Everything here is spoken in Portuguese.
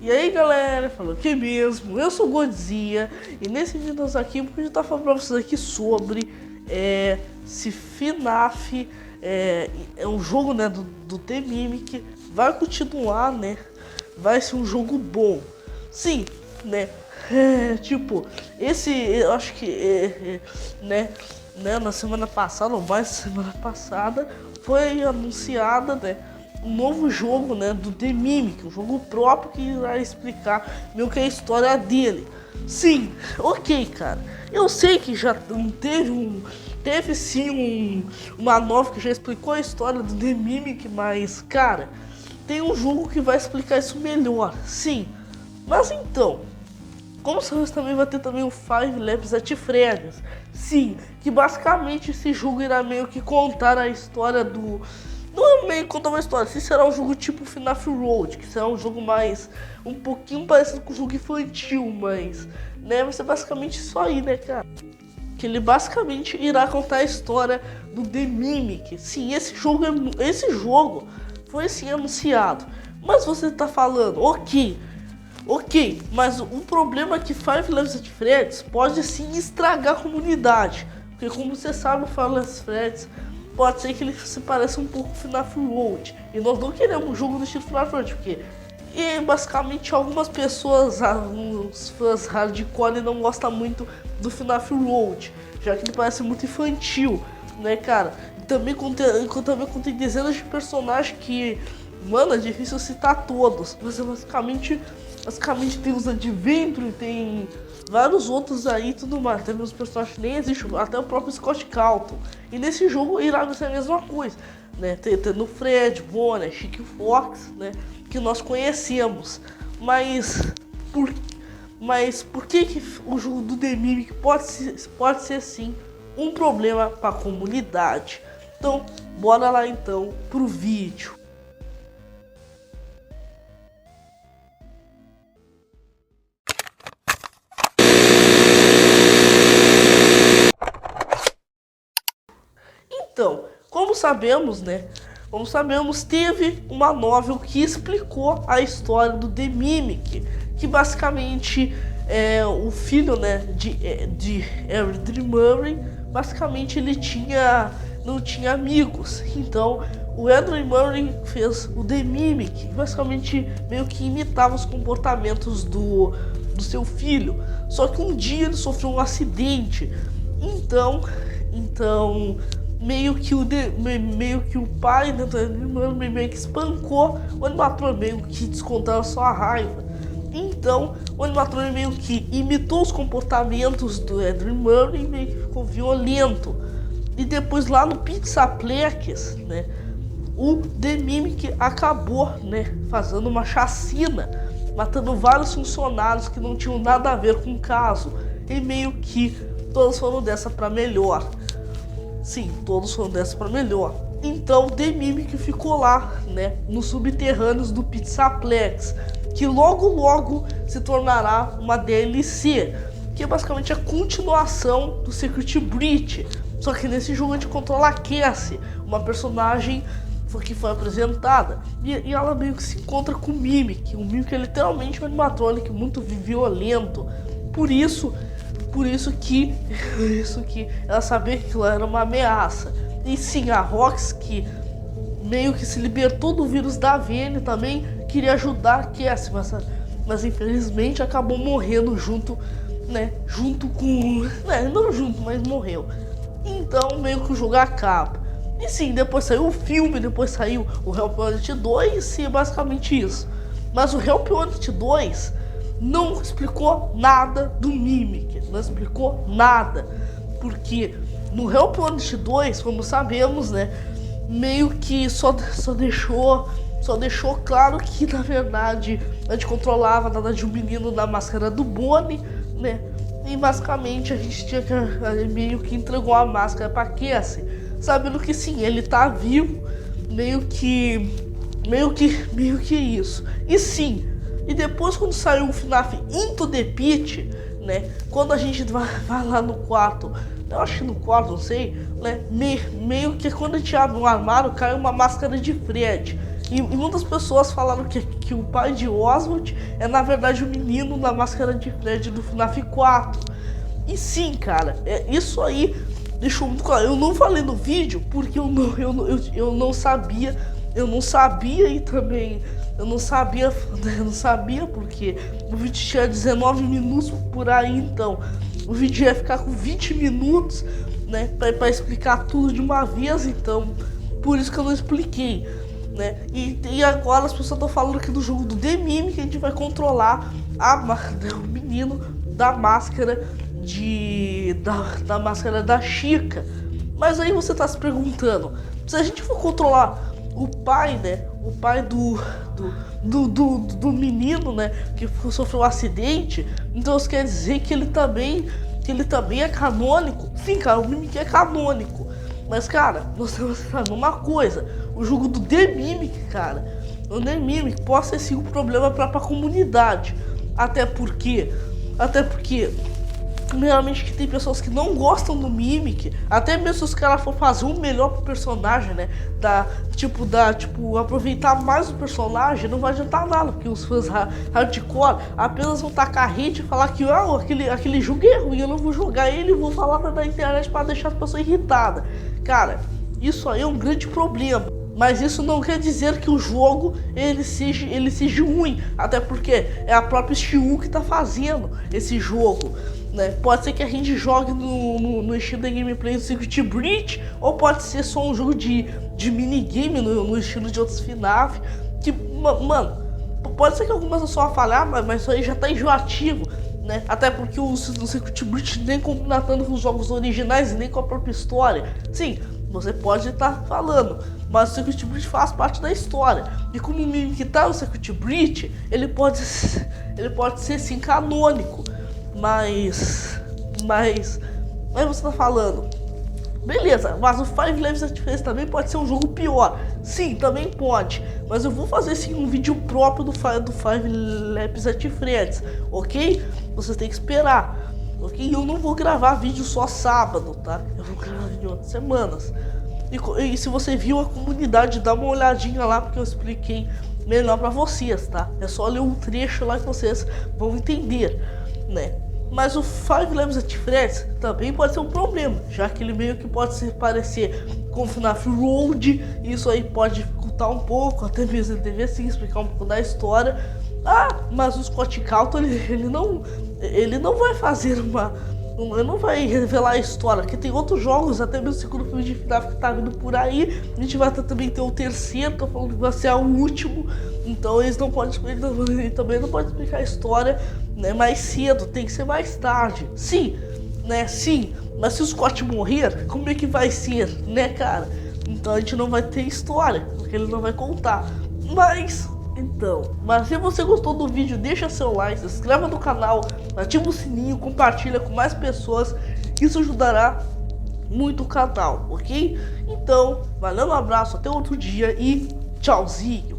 E aí galera, falou que mesmo, eu sou o Godzilla e nesse vídeo aqui eu vou estar falando pra vocês aqui sobre se FNAF é um jogo, né, do The Mimic, vai continuar, né, vai ser um jogo bom. Sim, né, tipo, eu acho que né, na semana passada, ou mais semana passada, foi anunciada, né, um novo jogo, né, do The Mimic, um jogo próprio que vai explicar meio que a história dele. Sim, ok, cara. Eu sei que já teve sim uma nova que já explicou a história do The Mimic, mas, cara, tem um jogo que vai explicar isso melhor. Sim, mas então, como sabemos, também vai ter também o Five Nights at Freddy's. Sim, que basicamente esse jogo irá meio que contar a história do... Não é meio que contar uma história, se será um jogo tipo FNAF Road, que será um jogo mais, um pouquinho parecido com o jogo infantil, mas, né, vai ser basicamente isso aí, né, cara? Que ele basicamente irá contar a história do The Mimic. Sim, esse jogo foi sim anunciado, mas você tá falando, ok, mas o problema é que Five Nights at Freddy's pode sim estragar a comunidade, porque como você sabe, o Five Nights at Freddy's pode ser que ele se pareça um pouco com FNAF Road, e nós não queremos um jogo do estilo FNAF Road, porque basicamente algumas pessoas, os fãs hardcore, não gostam muito do FNAF Road, já que ele parece muito infantil, né, cara? E também contém dezenas de personagens que, mano, é difícil citar todos, mas basicamente tem os Adventure, tem vários outros aí e tudo mais. Tem uns personagens que nem existem, até o próprio Scott Calton. E nesse jogo irá ser a mesma coisa, né? Tendo Fred, Bonnie, Chick Fox, né? Que nós conhecemos. Mas por que o jogo do The Mimic pode ser sim um problema para a comunidade? Então, bora lá então pro vídeo. Então, como sabemos, teve uma novel que explicou a história do The Mimic, que basicamente é o filho, né, de Edward Murray. Basicamente ele não tinha amigos, então o Edward Murray fez o The Mimic, basicamente meio que imitava os comportamentos do seu filho. Só que um dia ele sofreu um acidente, então meio que o pai, né, meio que espancou o animatrônico, meio que descontava sua raiva. Então o animatrônico meio que imitou os comportamentos do Edward Murray e meio que ficou violento. E depois lá no Pizzaplex, né, o The Mimic acabou, né, fazendo uma chacina, matando vários funcionários que não tinham nada a ver com o caso. E meio que todos foram dessa pra melhor. Sim, todos foram dessa pra melhor. Então The Mimic ficou lá, né, nos subterrâneos do Pizzaplex, que logo se tornará uma DLC, que é basicamente a continuação do Secret Breach. Só que nesse jogo a gente controla a Cassie, uma personagem que foi apresentada, e ela meio que se encontra com o Mimic. O Mimic é literalmente um animatrônico muito violento. Por isso que ela sabia que aquilo era uma ameaça. E sim, a Rox, que meio que se libertou do vírus da Vayne, também queria ajudar a Cassie, mas infelizmente acabou morrendo junto com... não junto, mas morreu. Então meio que o jogo acaba. E sim, depois saiu o filme, depois saiu o Help Wanted 2 e basicamente isso. Mas o Help Wanted 2 não explicou nada do Mimic, não explicou nada, porque no Help Wanted 2, como sabemos, né, meio que só deixou claro que na verdade a gente controlava nada de um menino na máscara do Bonnie, né, e basicamente a gente tinha que meio que entregou a máscara pra Cassie, sabendo que sim, ele tá vivo, meio que isso. E sim, e depois quando saiu o FNAF Into the Pit, né, quando a gente vai lá no quarto, eu acho que no quarto, não sei, né, meio que quando a gente abre um armário, cai uma máscara de Fred. E muitas pessoas falaram que o pai de Oswald é na verdade o menino da Máscara de Fred do FNAF 4. E sim, cara, isso aí deixou muito claro. Eu não falei no vídeo porque eu não sabia. Eu não sabia e também eu não sabia porque o vídeo tinha 19 minutos por aí, então o vídeo ia ficar com 20 minutos, né, pra explicar tudo de uma vez, então por isso que eu não expliquei, né, e agora as pessoas estão falando aqui do jogo do The Mime que a gente vai controlar o menino da máscara da máscara da Chica. Mas aí você tá se perguntando, se a gente for controlar o pai, né, o pai do menino, né, que sofreu um acidente, então isso quer dizer que ele também é canônico. Sim, cara, o Mimic é canônico. Mas, cara, nós temos que saber uma coisa, o jogo do The Mimic, cara, o The Mimic pode ser sim um problema pra comunidade, até porque primeiramente que tem pessoas que não gostam do Mimic, até mesmo se os caras for fazer o melhor pro personagem, né, aproveitar mais o personagem, não vai adiantar nada, porque os fãs hardcore apenas vão tacar hate e falar que aquele jogo é ruim, eu não vou jogar ele, vou falar na internet para deixar as pessoas irritadas. Cara, isso aí é um grande problema. Mas isso não quer dizer que o jogo ele seja ruim, até porque é a própria Steam que tá fazendo esse jogo, né? Pode ser que a gente jogue no estilo da gameplay do Circuit Breach, ou pode ser só um jogo de minigame no estilo de outros FNAF, que, mano, pode ser que algumas pessoas falem, mas isso aí já tá enjoativo, né? Até porque o Circuit Breach nem combina tanto com os jogos originais e nem com a própria história. Sim, você pode estar falando, mas o Circuit Breach faz parte da história. E como o Mimic tá no Circuit Breach, ele pode ser sim canônico. Mas você tá falando, beleza, mas o Five Lives at Freddy's também pode ser um jogo pior. Sim, também pode. Mas eu vou fazer sim um vídeo próprio do Five Lives at Freddy's, ok? Você tem que esperar. Ok? Eu não vou gravar vídeo só sábado, tá? Eu vou gravar vídeo em outras semanas. E se você viu a comunidade, dá uma olhadinha lá, porque eu expliquei melhor pra vocês, tá? É só ler um trecho lá que vocês vão entender, né? Mas o Five Lives at Freddy's também pode ser um problema, já que ele meio que pode se parecer com o FNAF Road, e isso aí pode dificultar um pouco, até mesmo ele deveria sim explicar um pouco da história. Mas o Scott Calton, ele não vai fazer ele não vai revelar a história, porque tem outros jogos, até mesmo o segundo filme de FNAF que tá vindo por aí, a gente vai também ter o terceiro, tô falando que vai ser o último, então ele também não pode explicar a história, né, mais cedo, tem que ser mais tarde. Sim, né, sim, mas se o Scott morrer, como é que vai ser, né, cara? Então a gente não vai ter história, porque ele não vai contar. Mas se você gostou do vídeo, deixa seu like, se inscreva no canal, ativa o sininho, compartilha com mais pessoas, isso ajudará muito o canal, ok? Então, valeu, um abraço, até outro dia e tchauzinho!